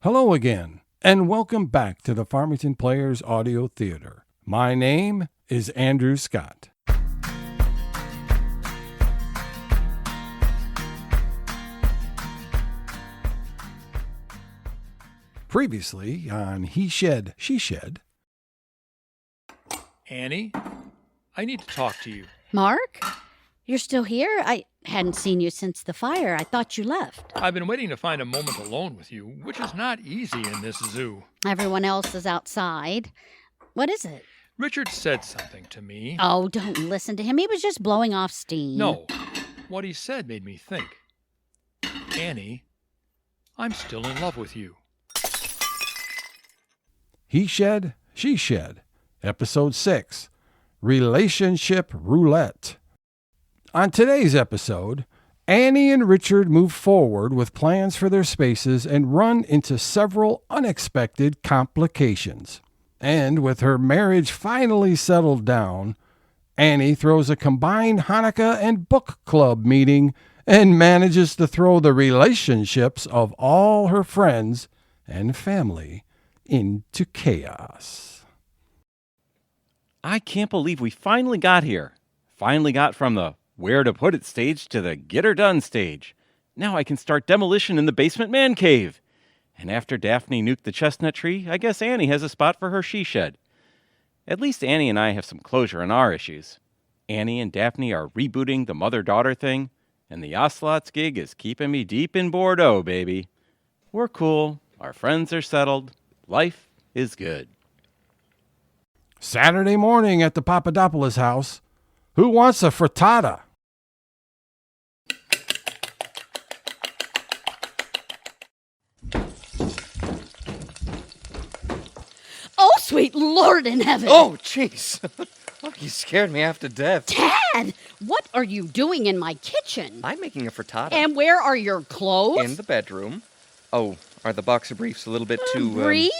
Hello again, and welcome back to the Farmington Players Audio Theater. My name is Andrew Scott. Previously on He Shed, She Shed. Annie, I need to talk to you. Mark? You're still here? I hadn't seen you since the fire. I thought you left. I've been waiting to find a moment alone with you, which is not easy in this zoo. Everyone else is outside. What is it? Richard said something to me. Oh, don't listen to him. He was just blowing off steam. No, what he said made me think. Annie, I'm still in love with you. He Shed, She Shed, Episode 6, Relationship Roulette. On today's episode, Annie and Richard move forward with plans for their spaces and run into several unexpected complications. And with her marriage finally settled down, Annie throws a combined Hanukkah and book club meeting and manages to throw the relationships of all her friends and family into chaos. I can't believe we finally got here. Finally got from the where to put it stage to the get her done stage. Now I can start demolition in the basement man cave. And after Daphne nuked the chestnut tree, I guess Annie has a spot for her she shed. At least Annie and I have some closure on our issues. Annie and Daphne are rebooting the mother-daughter thing, and the Ocelots gig is keeping me deep in Bordeaux, baby. We're cool, our friends are settled, life is good. Saturday morning at the Pappadapolis house. Who wants a frittata? Oh, sweet Lord in heaven! Oh, jeez. Oh, you scared me half to death. Tad! What are you doing in my kitchen? I'm making a frittata. And where are your clothes? In the bedroom. Oh, are the boxer briefs a little bit too... Brief?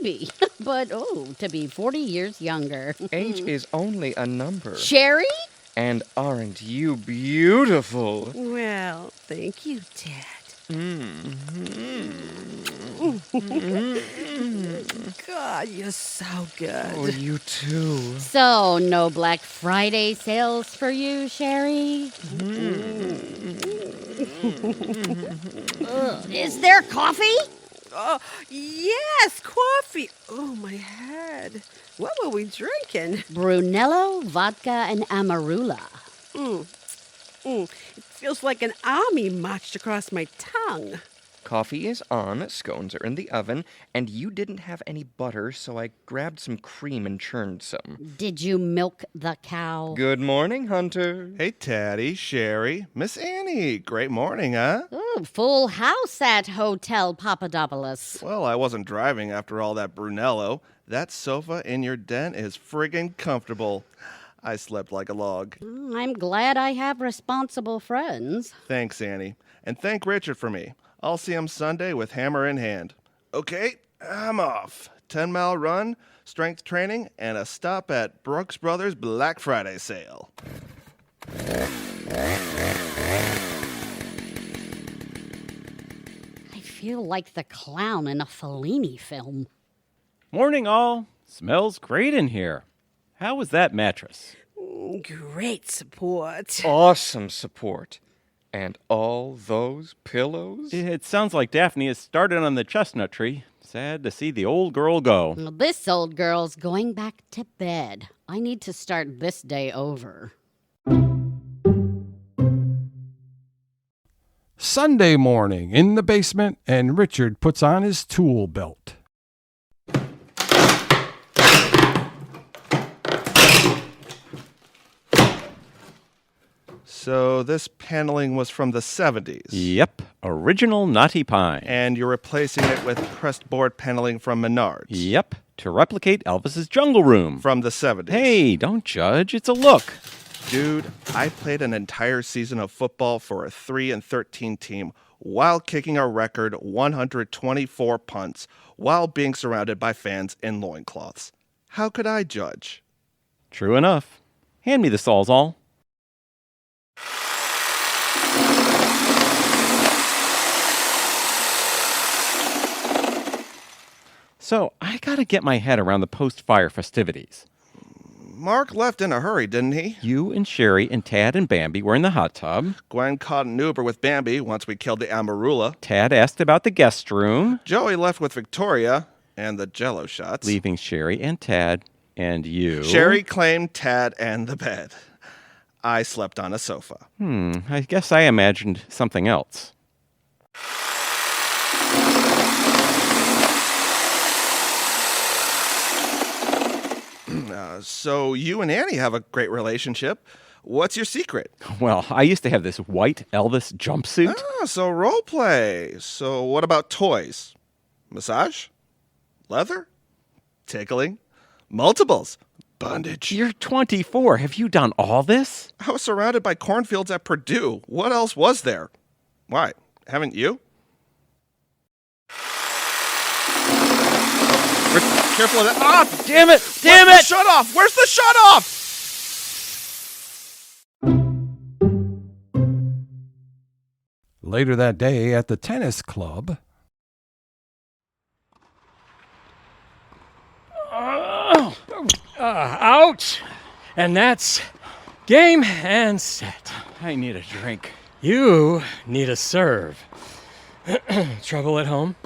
Maybe. But, to be 40 years younger. Age is only a number. Sherry? And aren't you beautiful? Well, thank you, Tad. God, you're so good. Oh, you too. So, no Black Friday sales for you, Sherry? Is there coffee? Oh, yes, coffee. Oh, my head. What were we drinking? Brunello, vodka, and amarula. It feels like an army marched across my tongue. Coffee is on, scones are in the oven, and you didn't have any butter, so I grabbed some cream and churned some. Did you milk the cow? Good morning, Hunter. Hey, Taddy, Sherry, Miss Annie. Great morning, huh? Ooh, full house at Hotel Pappadapolis. Well, I wasn't driving after all that Brunello. That sofa in your den is friggin' comfortable. I slept like a log. I'm glad I have responsible friends. Thanks, Annie. And thank Richard for me. I'll see him Sunday with hammer in hand. Okay, I'm off. 10-mile run, strength training, and a stop at Brooks Brothers Black Friday sale. I feel like the clown in a Fellini film. Morning, all. Smells great in here. How was that mattress? Great support. Awesome support. And all those pillows? It sounds like Daphne has started on the chestnut tree. Sad to see the old girl go. Well, this old girl's going back to bed. I need to start this day over. Sunday morning in the basement, and Richard puts on his tool belt. So this paneling was from the 70s. Yep, original knotty pine. And you're replacing it with pressed board paneling from Menards. Yep, to replicate Elvis's jungle room. From the 70s. Hey, don't judge, it's a look. Dude, I played an entire season of football for a 3-13 team while kicking a record 124 punts while being surrounded by fans in loincloths. How could I judge? True enough. Hand me the Sawzall. So I gotta get my head around the post-fire festivities. Mark left in a hurry, didn't he? You and Sherry and Tad and Bambi were in the hot tub. Gwen caught an Uber with Bambi once we killed the Amarula. Tad asked about the guest room. Joey left with Victoria and the Jell-O shots. Leaving Sherry and Tad and you. Sherry claimed Tad and the bed. I slept on a sofa. I guess I imagined something else. So you and Annie have a great relationship. What's your secret? Well, I used to have this white Elvis jumpsuit. So role play. So what about toys? Massage? Leather? Tickling? Multiples? Bondage? You're 24. Have you done all this? I was surrounded by cornfields at Purdue. What else was there? Why? Haven't you? Careful of that. Ah, Damn it! Damn where's it! the shut off? Where's the shut off? Later that day at the tennis club. Ouch! And that's game and set. I need a drink. You need a serve. Trouble at home?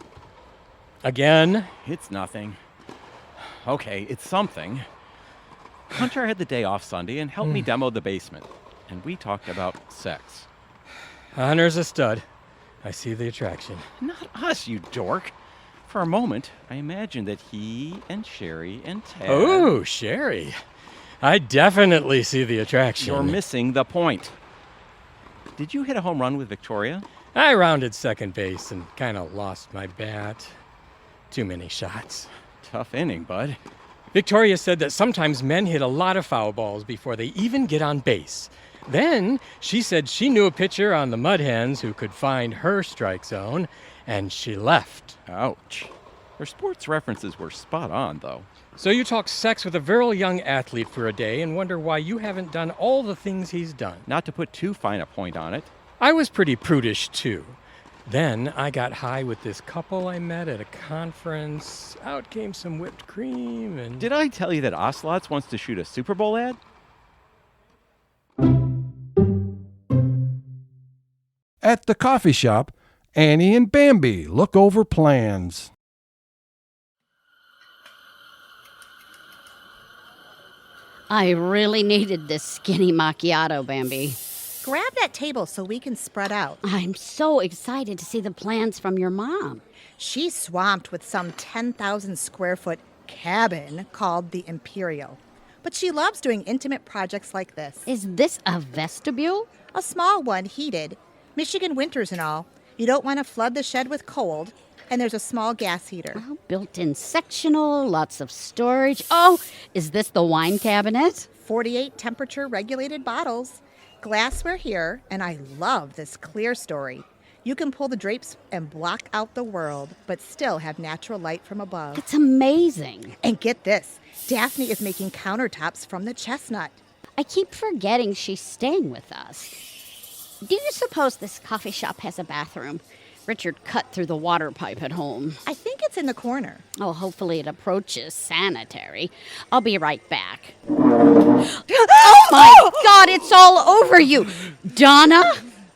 Again? It's nothing. Okay, it's something. Hunter had the day off Sunday and helped me demo the basement. And we talked about sex. Hunter's a stud. I see the attraction. Not us, you dork. For a moment, I imagined that he and Sherry and Tad... Oh, Sherry. I definitely see the attraction. You're missing the point. Did you hit a home run with Victoria? I rounded second base and kind of lost my bat. Too many shots. Tough inning, bud. Victoria said that sometimes men hit a lot of foul balls before they even get on base. Then she said she knew a pitcher on the Mud Hens who could find her strike zone, and she left. Ouch. Her sports references were spot on, though. So you talk sex with a very young athlete for a day and wonder why you haven't done all the things he's done. Not to put too fine a point on it. I was pretty prudish, too. Then I got high with this couple I met at a conference. Out came some whipped cream and... Did I tell you that Ocelots wants to shoot a Super Bowl ad? At the coffee shop, Annie and Bambi look over plans. I really needed this skinny macchiato, Bambi. Grab that table so we can spread out. I'm so excited to see the plans from your mom. She's swamped with some 10,000 square foot cabin called the Imperial. But she loves doing intimate projects like this. Is this a vestibule? A small one, heated. Michigan winters and all. You don't want to flood the shed with cold. And there's a small gas heater. Oh, built-in sectional, lots of storage. Oh, is this the wine cabinet? 48 temperature regulated bottles. Glassware here, and I love this clear story. You can pull the drapes and block out the world, but still have natural light from above. It's amazing. And get this, Daphne is making countertops from the chestnut. I keep forgetting she's staying with us. Do you suppose this coffee shop has a bathroom? Richard cut through the water pipe at home. I think it's in the corner. Oh, hopefully it approaches sanitary. I'll be right back. Oh my God, it's all over you! Donna?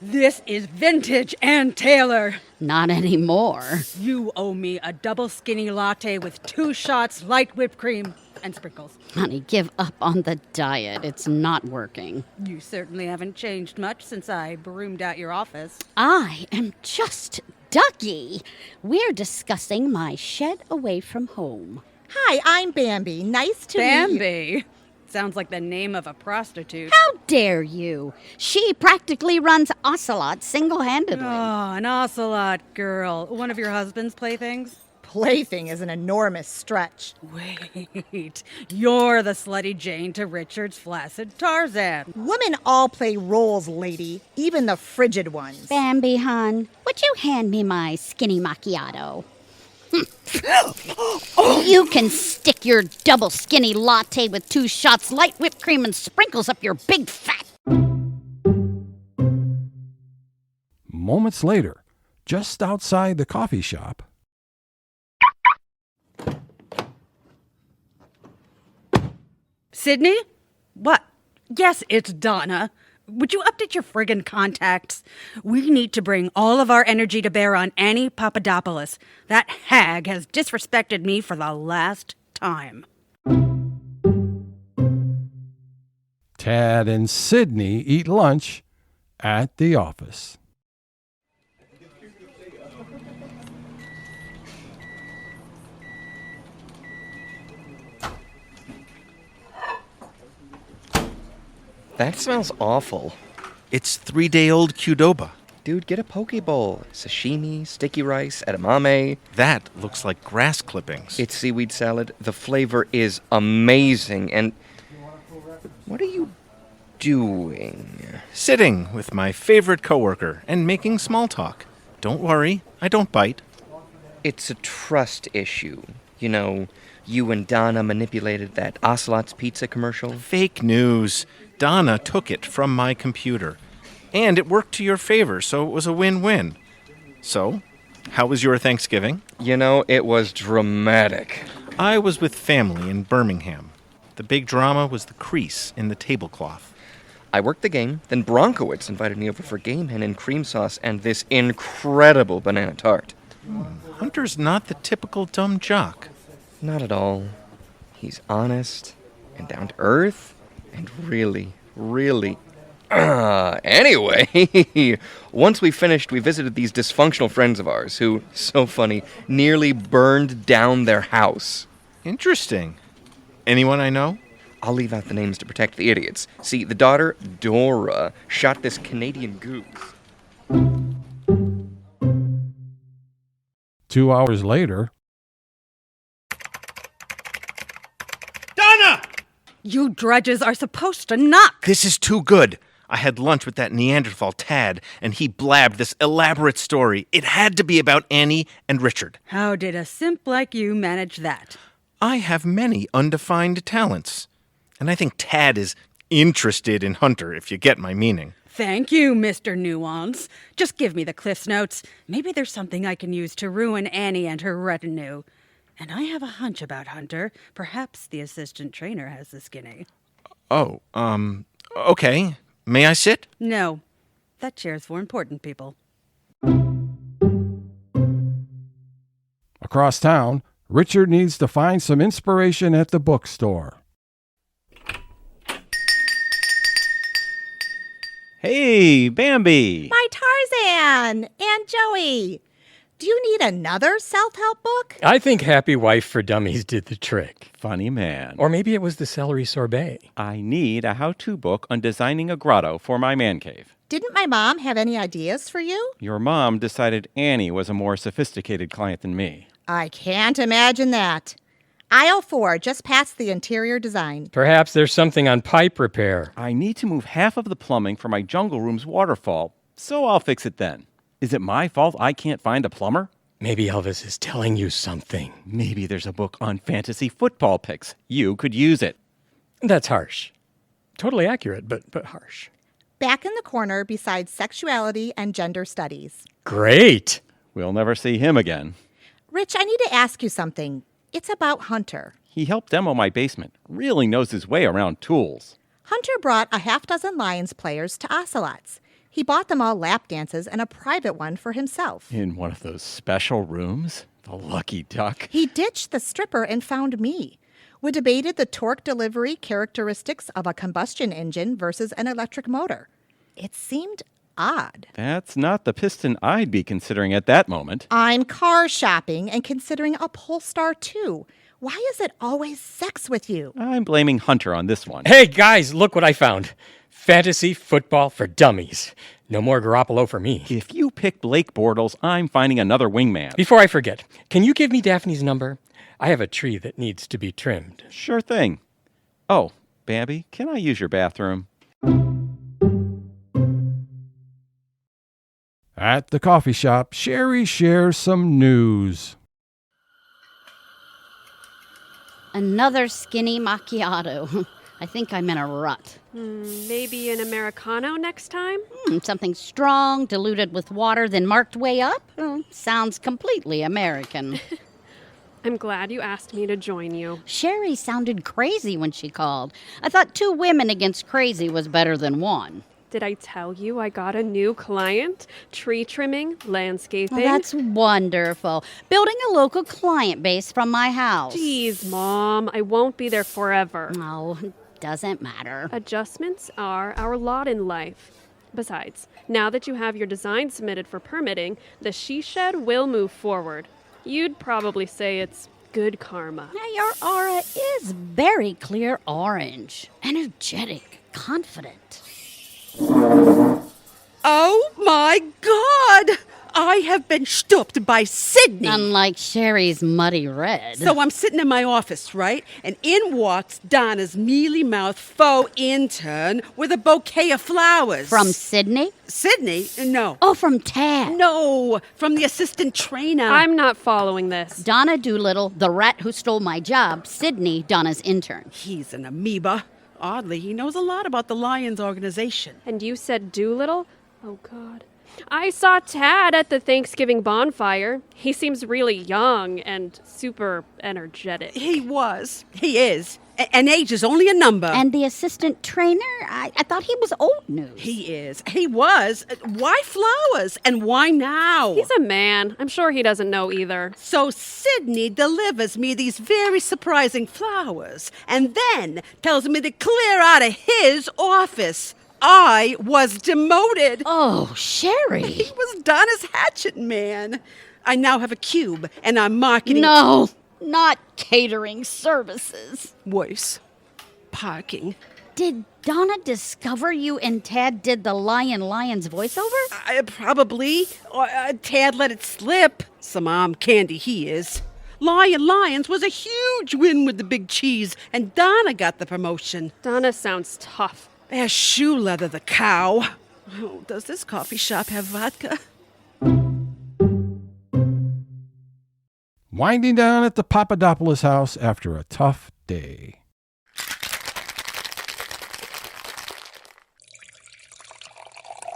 This is vintage Ann Taylor. Not anymore. You owe me a double skinny latte with 2 shots light whipped cream and sprinkles. Honey, give up on the diet. It's not working. You certainly haven't changed much since I broomed out your office. I am just Ducky. We're discussing my shed away from home. Hi, I'm Bambi. Nice to meet you. Bambi. Sounds like the name of a prostitute. How dare you? She practically runs Ocelot single-handedly. Oh, an ocelot girl. One of your husband's playthings? Plaything is an enormous stretch. Wait, you're the slutty Jane to Richard's flaccid Tarzan. Women all play roles, lady, even the frigid ones. Bambi, hon, would you hand me my skinny macchiato? You can stick your double skinny latte with 2 shots light whipped cream and sprinkles up your big fat. Moments later, just outside the coffee shop. Sydney? What? Yes, it's Donna. Would you update your friggin' contacts? We need to bring all of our energy to bear on Annie Pappadapolis. That hag has disrespected me for the last time. Tad and Sydney eat lunch at the office. That smells awful. It's 3-day-old Qdoba. Dude, get a poke bowl. Sashimi, sticky rice, edamame. That looks like grass clippings. It's seaweed salad. The flavor is amazing. And what are you doing? Sitting with my favorite coworker and making small talk. Don't worry, I don't bite. It's a trust issue. You know, you and Donna manipulated that Ocelot's Pizza commercial. Fake news. Donna took it from my computer. And it worked to your favor, so it was a win-win. So, how was your Thanksgiving? You know, it was dramatic. I was with family in Birmingham. The big drama was the crease in the tablecloth. I worked the game, then Bronkowitz invited me over for game hen and cream sauce and this incredible banana tart. Hunter's not the typical dumb jock. Not at all. He's honest and down to earth and really, really... Anyway, once we finished, we visited these dysfunctional friends of ours who, so funny, nearly burned down their house. Interesting. Anyone I know? I'll leave out the names to protect the idiots. See, the daughter, Dora, shot this Canadian goose. 2 hours later. Donna! You drudges are supposed to knock. This is too good. I had lunch with that Neanderthal Tad, and he blabbed this elaborate story. It had to be about Annie and Richard. How did a simp like you manage that? I have many undefined talents. And I think Tad is interested in Hunter, if you get my meaning. Thank you, Mr. Nuance. Just give me the Cliff's Notes. Maybe there's something I can use to ruin Annie and her retinue. And I have a hunch about Hunter. Perhaps the assistant trainer has the skinny. Oh, okay. May I sit? No. That chair's for important people. Across town, Richard needs to find some inspiration at the bookstore. Hey, Bambi! My Tarzan and Joey. Do you need another self-help book? I think Happy Wife for Dummies did the trick. Funny man. Or maybe it was the celery sorbet. I need a how-to book on designing a grotto for my man cave. Didn't my mom have any ideas for you? Your mom decided Annie was a more sophisticated client than me. I can't imagine that. Aisle 4, just past the interior design. Perhaps there's something on pipe repair. I need to move half of the plumbing for my jungle room's waterfall, so I'll fix it then. Is it my fault I can't find a plumber? Maybe Elvis is telling you something. Maybe there's a book on fantasy football picks. You could use it. That's harsh. Totally accurate, but harsh. Back in the corner beside sexuality and gender studies. Great! We'll never see him again. Rich, I need to ask you something. It's about Hunter. He helped demo my basement. Really knows his way around tools. Hunter brought a half-dozen Lions players to Ocelots. He bought them all lap dances and a private one for himself. In one of those special rooms? The lucky duck. He ditched the stripper and found me. We debated the torque delivery characteristics of a combustion engine versus an electric motor. It seemed odd. That's not the piston I'd be considering at that moment. I'm car shopping and considering a Polestar 2. Why is it always sex with you? I'm blaming Hunter on this one. Hey, guys, look what I found. Fantasy football for dummies. No more Garoppolo for me. If you pick Blake Bortles, I'm finding another wingman. Before I forget, can you give me Daphne's number? I have a tree that needs to be trimmed. Sure thing. Oh, Bambi, can I use your bathroom? At the coffee shop, Sherry shares some news. Another skinny macchiato. I think I'm in a rut. Maybe an Americano next time? Something strong, diluted with water, then marked way up? Sounds completely American. I'm glad you asked me to join you. Sherry sounded crazy when she called. I thought 2 women against crazy was better than 1. Did I tell you I got a new client? Tree trimming, landscaping. Well, that's wonderful. Building a local client base from my house. Jeez, Mom, I won't be there forever. No, doesn't matter. Adjustments are our lot in life. Besides, now that you have your design submitted for permitting, the she shed will move forward. You'd probably say it's good karma. Now, your aura is very clear orange. Energetic, confident. Oh my God! I have been stopped by Sydney. Unlike Sherry's muddy red. So I'm sitting in my office, right? And in walks Donna's mealy-mouthed faux intern with a bouquet of flowers. From Sydney? Sydney? No. Oh, from Tad. No, from the assistant trainer. I'm not following this. Donna Dolittle, the rat who stole my job. Sydney, Donna's intern. He's an amoeba. Oddly, he knows a lot about the Lions organization. And you said Doolittle? Oh, God. I saw Tad at the Thanksgiving bonfire. He seems really young and super energetic. He was. He is. And age is only a number. And the assistant trainer? I thought he was old news. He is. He was. Why flowers? And why now? He's a man. I'm sure he doesn't know either. So Sydney delivers me these very surprising flowers and then tells me to clear out of his office. I was demoted. Oh, Sherry. He was Donna's hatchet man. I now have a cube, and I'm marketing... No, not catering services. Worse. Parking. Did Donna discover you and Tad did the Lions voiceover? Probably. Tad let it slip. Some arm candy he is. Lions was a huge win with the big cheese, and Donna got the promotion. Donna sounds tough. As shoe leather, the cow. Oh, does this coffee shop have vodka? Winding down at the Pappadapolis house after a tough day.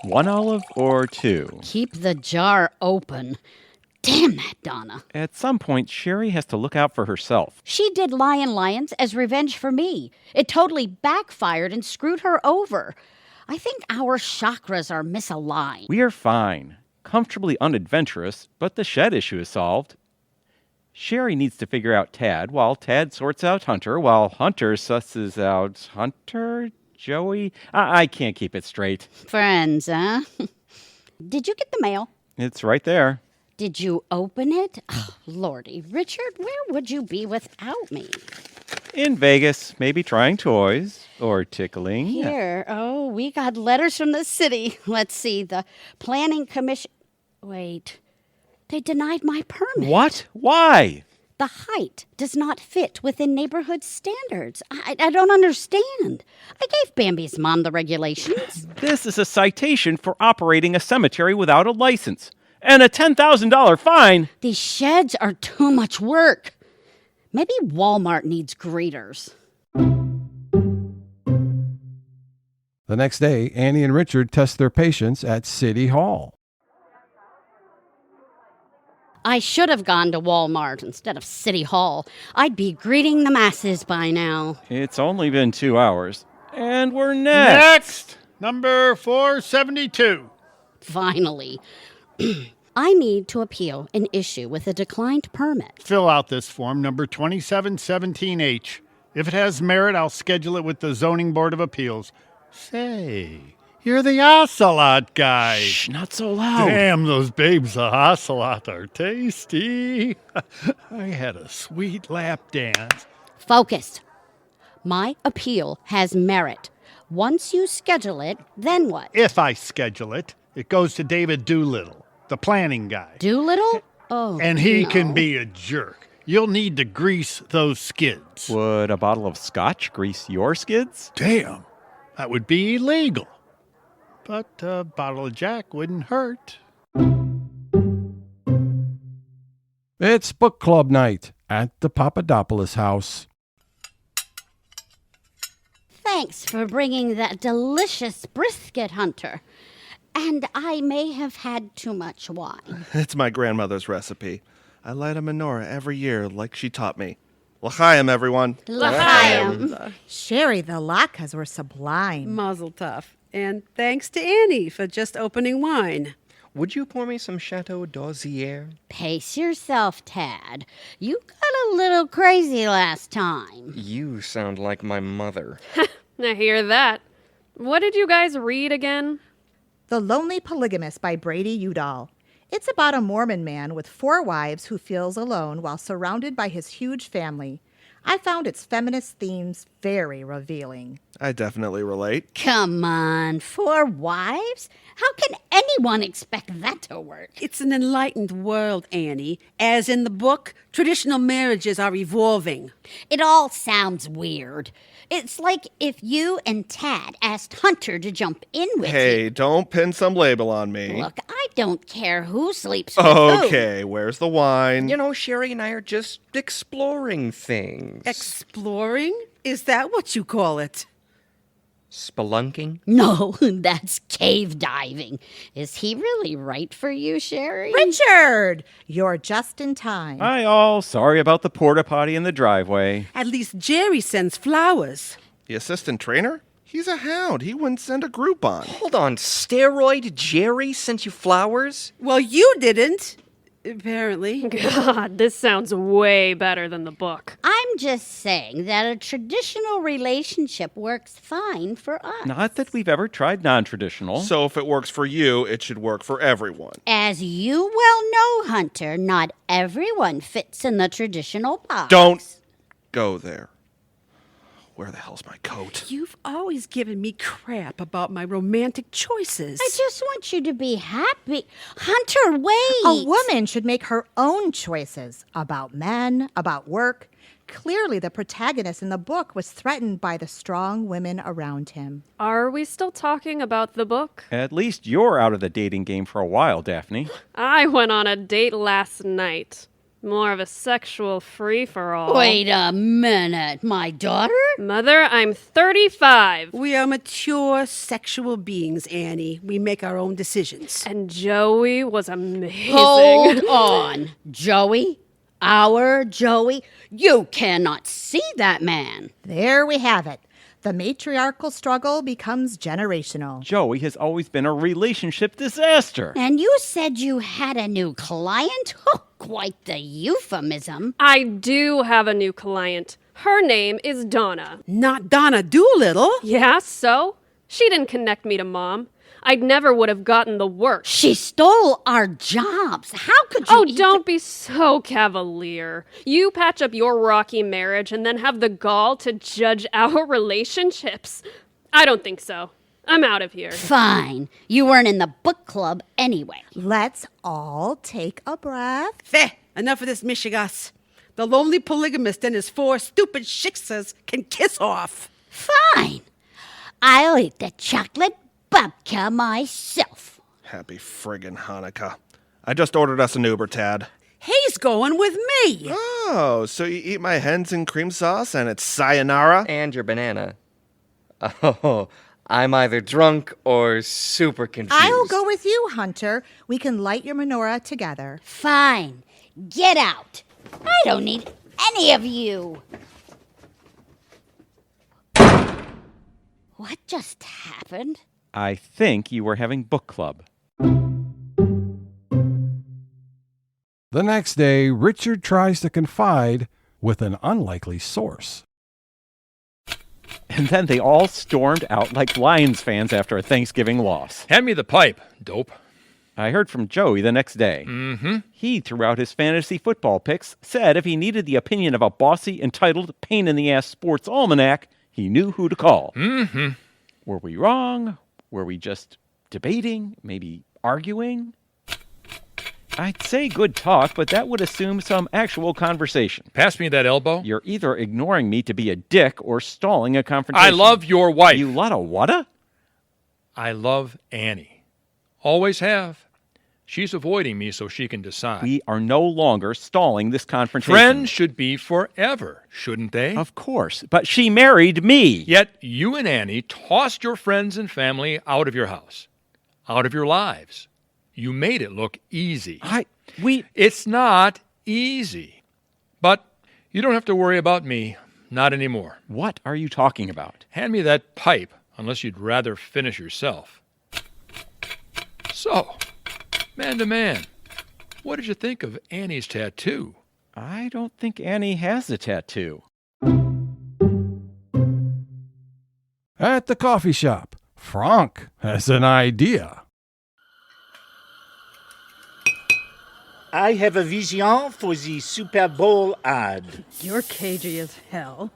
One olive or 2? Keep the jar open. Damn that Donna. At some point, Sherry has to look out for herself. She did Lions as revenge for me. It totally backfired and screwed her over. I think our chakras are misaligned. We are fine. Comfortably unadventurous, but the shed issue is solved. Sherry needs to figure out Tad, while Tad sorts out Hunter, while Hunter susses out Hunter? Joey? I can't keep it straight. Friends, huh? Did you get the mail? It's right there. Did you open it? Oh, Lordy, Richard, where would you be without me? In Vegas, maybe trying toys or tickling. Here, we got letters from the city. Let's see, the planning commission. Wait, they denied my permit. What? Why? The height does not fit within neighborhood standards. I don't understand. I gave Bambi's mom the regulations. This is a citation for operating a cemetery without a license. And a $10,000 fine. These sheds are too much work. Maybe Walmart needs greeters. The next day, Annie and Richard test their patience at City Hall. I should have gone to Walmart instead of City Hall. I'd be greeting the masses by now. It's only been 2 hours. And we're next. Number 472. Finally. I need to appeal an issue with a declined permit. Fill out this form, number 2717H. If it has merit, I'll schedule it with the Zoning Board of Appeals. Say, you're the ocelot guy. Shh, not so loud. Damn, those babes of ocelot are tasty. I had a sweet lap dance. Focused. My appeal has merit. Once you schedule it, then what? If I schedule it, it goes to David Doolittle, the planning guy. Doolittle? Oh, and he no. can be a jerk. You'll need to grease those skids. Would a bottle of scotch grease your skids? Damn, that would be illegal. But a bottle of Jack wouldn't hurt. It's book club night at the Pappadapolis house. Thanks for bringing that delicious brisket, Hunter. And I may have had too much wine. It's my grandmother's recipe. I light a menorah every year like she taught me. L'chaim, everyone. L'chaim. Sherry, the latkes were sublime. Mazel tov. And thanks to Annie for just opening wine. Would you pour me some Chateau d'Auzière? Pace yourself, Tad. You got a little crazy last time. You sound like my mother. I hear that. What did you guys read again? The Lonely Polygamist by Brady Udall. It's about a Mormon man with 4 wives who feels alone while surrounded by his huge family. I found its feminist themes very revealing. I definitely relate. Come on, 4 wives? How can anyone expect that to work? It's an enlightened world, Annie. As in the book, traditional marriages are evolving. It all sounds weird. It's like if you and Tad asked Hunter to jump in with you. Hey, don't pin some label on me. Look, I don't care who sleeps with who. Okay, where's the wine? You know, Sherry and I are just exploring things. Exploring? Is that what you call it? Spelunking? No, that's cave diving. Is he really right for you, Sherry? Richard, you're just in time. Hi, all. Sorry about the porta potty in the driveway. At least Jerry sends flowers. The assistant trainer? He's a hound. He wouldn't send a Groupon. Hold on, steroid Jerry sent you flowers? Well, you didn't. Apparently. God, this sounds way better than the book. I'm just saying that a traditional relationship works fine for us. Not that we've ever tried non-traditional. So if it works for you, it should work for everyone. As you well know, Hunter, not everyone fits in the traditional box. Don't go there. Where the hell's my coat? You've always given me crap about my romantic choices. I just want you to be happy. Hunter, wait. A woman should make her own choices about men, about work. Clearly, the protagonist in the book was threatened by the strong women around him. Are we still talking about the book? At least you're out of the dating game for a while, Daphne. I went on a date last night. More of a sexual free-for-all. Wait a minute. My daughter? Mother, I'm 35. We are mature sexual beings, Annie. We make our own decisions. And Joey was amazing. Hold on. Joey? Our Joey? You cannot see that man. There we have it. The matriarchal struggle becomes generational. Joey has always been a relationship disaster. And you said you had a new client? Oh, quite the euphemism. I do have a new client. Her name is Donna. Not Donna Dolittle. Yeah, so? She didn't connect me to Mom. I never would have gotten the work. She stole our jobs. How could you don't be so cavalier. You patch up your rocky marriage and then have the gall to judge our relationships. I don't think so. I'm out of here. Fine. You weren't in the book club anyway. Let's all take a breath. There. Enough of this mishigas. The lonely polygamist and his 4 stupid shiksas can kiss off. Fine. I'll eat the chocolate babka myself. Happy friggin' Hanukkah. I just ordered us an Uber, Tad. He's going with me. Oh, so you eat my hens in cream sauce and it's sayonara? And your banana. Oh, I'm either drunk or super confused. I'll go with you, Hunter. We can light your menorah together. Fine. Get out. I don't need any of you. What just happened? I think you were having book club. The next day, Richard tries to confide with an unlikely source. And then they all stormed out like Lions fans after a Thanksgiving loss. Hand me the pipe, dope. I heard from Joey the next day. Mm-hmm. He threw out his fantasy football picks, said if he needed the opinion of a bossy, entitled, pain-in-the-ass sports almanac, he knew who to call. Mm-hmm. Were we wrong? Were we just debating? Maybe arguing? I'd say good talk, but that would assume some actual conversation. Pass me that elbow. You're either ignoring me to be a dick or stalling a confrontation. I love your wife. You lot of whata? I love Annie. Always have. She's avoiding me so she can decide. We are no longer stalling this confrontation. Friends should be forever, shouldn't they? Of course, but she married me. Yet you and Annie tossed your friends and family out of your house, out of your lives. You made it look easy. We... It's not Easy. But you don't have to worry about me. Not anymore. What are you talking about? Hand me that pipe, unless you'd rather finish yourself. So, man to man, what did you think of Annie's tattoo? I don't think Annie has a tattoo. At the coffee shop, Franque has an idea. I have a vision for the Super Bowl ad. You're cagey as hell.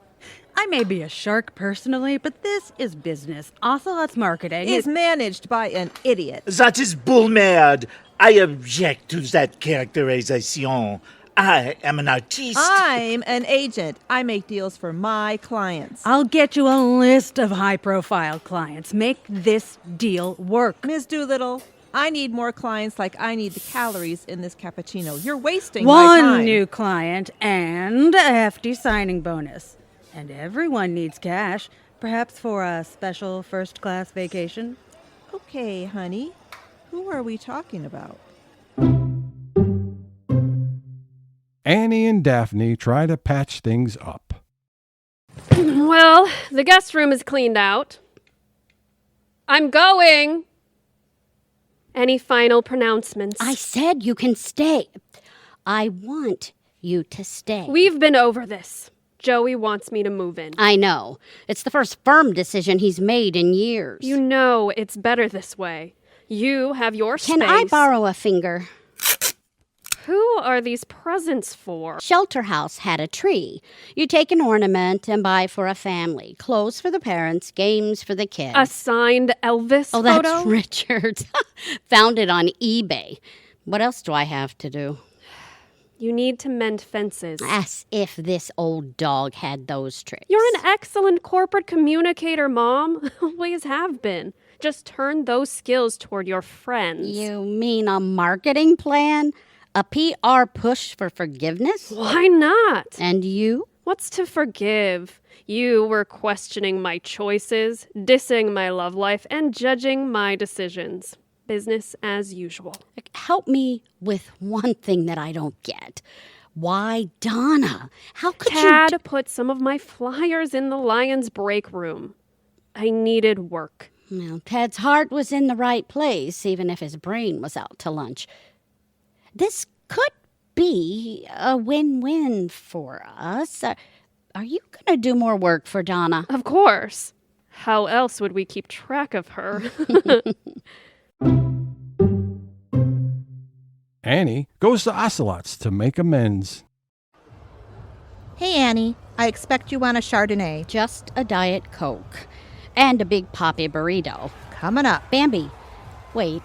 I may be a shark personally, but this is business. Ocelot's marketing Is managed by an idiot. That is bull mad. I object to that characterization. I am an artiste. I'm an agent. I make deals for my clients. I'll get you a list of high-profile clients. Make this deal work. Miss Dolittle, I need more clients like I need the calories in this cappuccino. You're wasting my time. One new client and a hefty signing bonus. And everyone needs cash, perhaps for a special first-class vacation. Okay, honey. Who are we talking about? Annie and Daphne try to patch things up. Well, the guest room is cleaned out. I'm going. Any final pronouncements? I said you can stay. I want you to stay. We've been over this. Joey wants me to move in. I know. It's the first firm decision he's made in years. You know it's better this way. You have your space. Can I borrow a finger? Who are these presents for? Shelter House had a tree. You take an ornament and buy for a family. Clothes for the parents, games for the kids. A signed Elvis photo? That's Richard. Found it on eBay. What else do I have to do? You need to mend fences. As if this old dog had those tricks. You're an excellent corporate communicator, Mom. Always have been. Just turn those skills toward your friends. You mean a marketing plan? A PR push for forgiveness? Why not? And you? What's to forgive? You were questioning my choices, dissing my love life, and judging my decisions. Business as usual. Help me with one thing that I don't get. Why Donna? How could Tad put some of my flyers in the Lion's break room. I needed work. Well, Tad's heart was in the right place, even if his brain was out to lunch. This could be a win-win for us. Are you going to do more work for Donna? Of course. How else would we keep track of her? Annie goes to Ocelot's to make amends. Hey, Annie. I expect you want a Chardonnay. Just a Diet Coke. And a big poppy burrito. Coming up. Bambi, wait.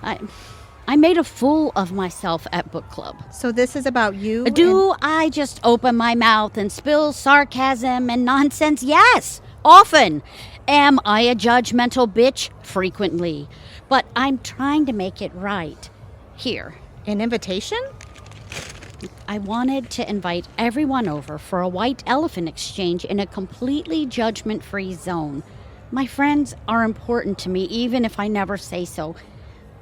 I made a fool of myself at book club. So this is about you? Do I just open my mouth and spill sarcasm and nonsense? Yes, often. Am I a judgmental bitch? Frequently. But I'm trying to make it right. Here. An invitation? I wanted to invite everyone over for a white elephant exchange in a completely judgment-free zone. My friends are important to me, even if I never say so.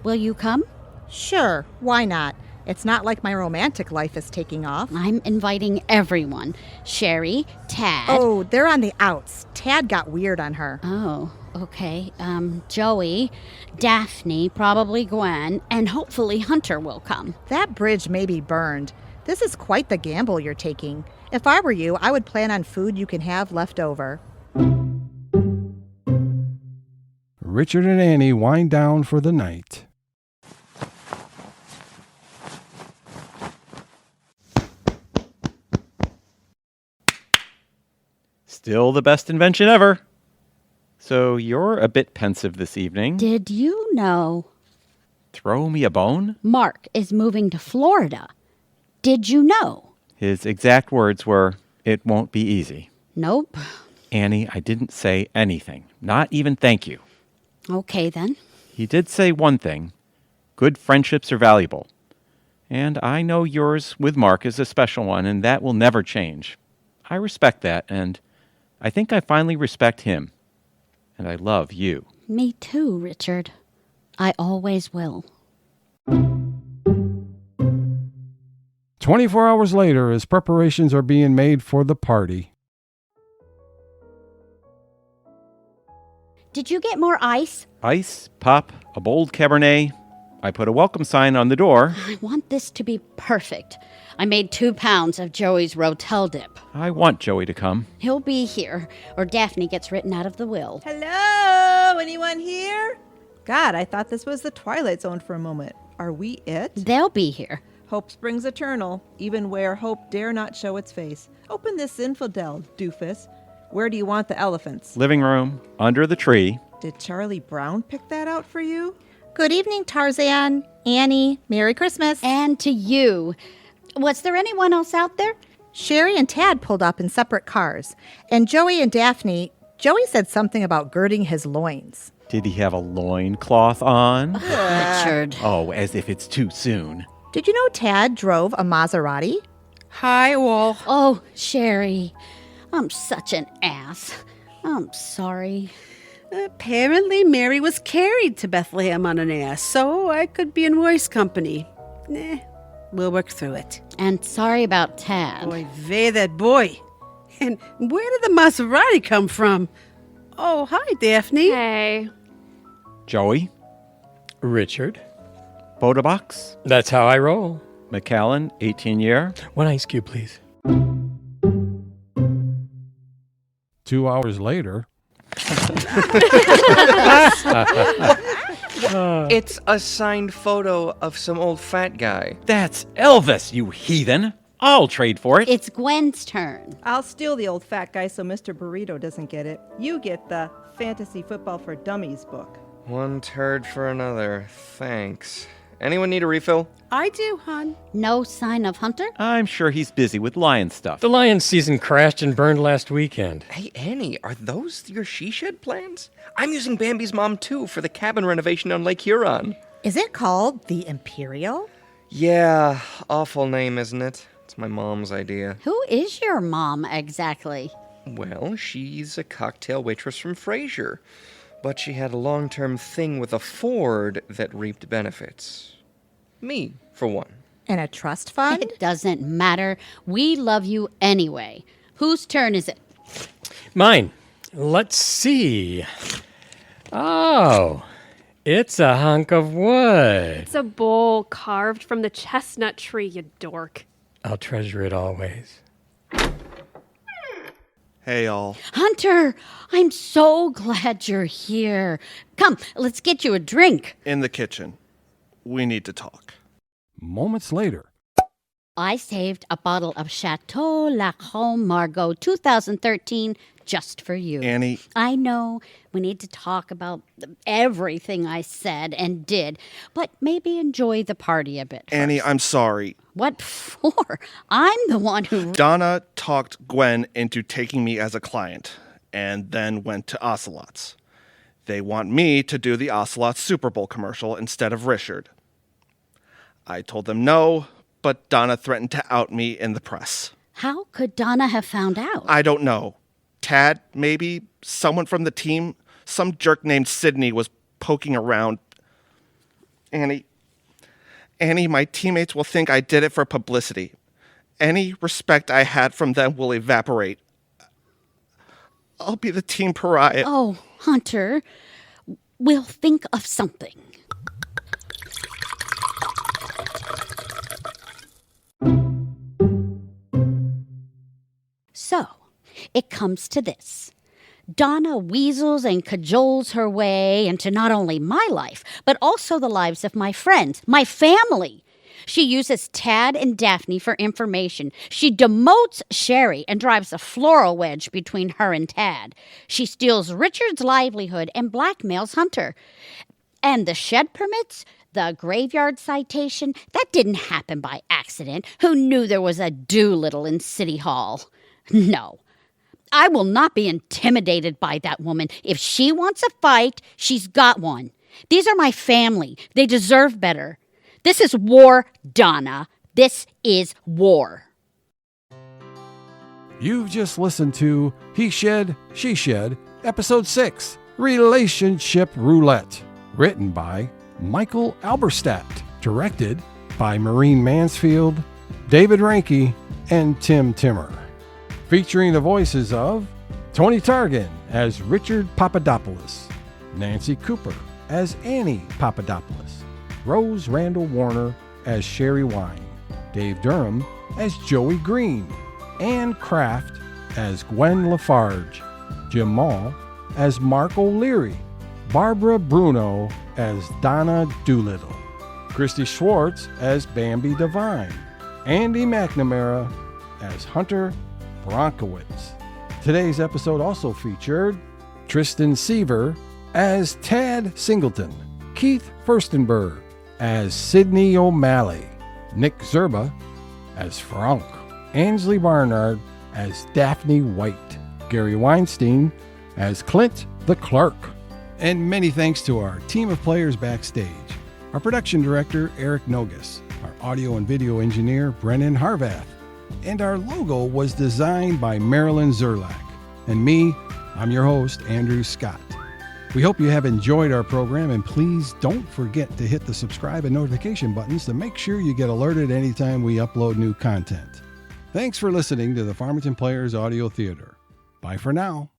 Will you come? Sure, why not? It's not like my romantic life is taking off. I'm inviting everyone. Sherry, Tad. Oh, they're on the outs. Tad got weird on her. Oh, okay. Joey, Daphne, probably Gwen, and hopefully Hunter will come. That bridge may be burned. This is quite the gamble you're taking. If I were you, I would plan on food you can have left over. Richard and Annie wind down for the night. Still the best invention ever. So you're a bit pensive this evening. Did you know? Throw me a bone? Mark is moving to Florida. Did you know? His exact words were, "It won't be easy." Nope. Annie, I didn't say anything. Not even thank you. Okay, then. He did say one thing. Good friendships are valuable. And I know yours with Mark is a special one, and that will never change. I respect that, and I think I finally respect him. And I love you. Me too, Richard. I always will. 24 hours later, as preparations are being made for the party. Did you get more ice? Ice, pop, a bold Cabernet. I put a welcome sign on the door. I want this to be perfect. I made 2 pounds of Joey's Rotel dip. I want Joey to come. He'll be here, or Daphne gets written out of the will. Hello? Anyone here? God, I thought this was the Twilight Zone for a moment. Are we it? They'll be here. Hope springs eternal, even where hope dare not show its face. Open this infidel, doofus. Where do you want the elephants? Living room, under the tree. Did Charlie Brown pick that out for you? Good evening, Tarzan, Annie, Merry Christmas. And to you. Was there anyone else out there? Sherry and Tad pulled up in separate cars. And Joey and Daphne, Joey said something about girding his loins. Did he have a loincloth on? Richard. Oh, as if it's too soon. Did you know Tad drove a Maserati? Hi, all. Oh, Sherry. I'm such an ass. I'm sorry. Apparently, Mary was carried to Bethlehem on an ass, so I could be in worse company. We'll work through it. And sorry about Tad. Boy, vey, that boy. And where did the Maserati come from? Oh, hi, Daphne. Hey. Joey? Richard? Photo box? That's how I roll. McAllen, 18-year. 1 ice cube, please. 2 hours later. It's a signed photo of some old fat guy. That's Elvis, you heathen. I'll trade for it. It's Gwen's turn. I'll steal the old fat guy so Mr. Burrito doesn't get it. You get the Fantasy Football for Dummies book. One turd for another. Thanks. Anyone need a refill? I do, hon. No sign of Hunter? I'm sure he's busy with lion stuff. The Lions season crashed and burned last weekend. Hey, Annie, are those your she shed plans? I'm using Bambi's mom, too, for the cabin renovation on Lake Huron. Is it called the Imperial? Yeah, awful name, isn't it? It's my mom's idea. Who is your mom exactly? Well, she's a cocktail waitress from Frasier. But she had a long-term thing with a Ford that reaped benefits. Me, for one. And a trust fund? It doesn't matter. We love you anyway. Whose turn is it? Mine. Let's see. Oh, it's a hunk of wood. It's a bowl carved from the chestnut tree, you dork. I'll treasure it always. Hey, all. Hunter, I'm so glad you're here. Come, let's get you a drink. In the kitchen. We need to talk. Moments later. I saved a bottle of Chateau Lacombe Margaux 2013 just for you. Annie. I know we need to talk about everything I said and did, but maybe enjoy the party a bit first. Annie, I'm sorry. What for? I'm the one who... Donna talked Gwen into taking me as a client and then went to Ocelot's. They want me to do the Ocelot Super Bowl commercial instead of Richard. I told them no, but Donna threatened to out me in the press. How could Donna have found out? I don't know. Tad, maybe? Someone from the team? Some jerk named Sydney was poking around. Annie, my teammates will think I did it for publicity. Any respect I had from them will evaporate. I'll be the team pariah. Oh, Hunter, we'll think of something. So, it comes to this. Donna weasels and cajoles her way into not only my life, but also the lives of my friends, my family. She uses Tad and Daphne for information. She demotes Sherry and drives a floral wedge between her and Tad. She steals Richard's livelihood and blackmails Hunter. And the shed permits, the graveyard citation, that didn't happen by accident. Who knew there was a Doolittle in City Hall? No. I will not be intimidated by that woman. If she wants a fight, she's got one. These are my family. They deserve better. This is war, Donna. This is war. You've just listened to He Shed, She Shed, Episode 6, Relationship Roulette, written by Michael Alberstadt, directed by Maureen Mansfield, David Reinke, and Tim Timmer. Featuring the voices of Tony Targan as Richard Pappadapolis, Nancy Cooper as Annie Pappadapolis, Rose Randall Warner as Sherry Wine, Dave Durham as Joey Greene, Ann Kraft as Gwen LaFarge, Jim Moll as Mark O'Leary, Barbara Bruno as Donna Dolittle, Kristi Schwartz as Bambi Devine, Andy McNamara as Hunter Bronkowitz. Today's episode also featured Tristan Seaver as Tad Singleton, Keith Firstenberg as Sidney O'Malley, Nick Szczerba as Franque, Ansley Barnard as Daphne White, Gary Weinstein as Clint the Clerk. And many thanks to our team of players backstage, our production director, Eric Nogus, our audio and video engineer, Brennan Harvath, and our logo was designed by Marilyn Zerlak. And me, I'm your host, Andrew Scott. We hope you have enjoyed our program, and please don't forget to hit the subscribe and notification buttons to make sure you get alerted anytime we upload new content. Thanks for listening to the Farmington Players Audio Theater. Bye for now.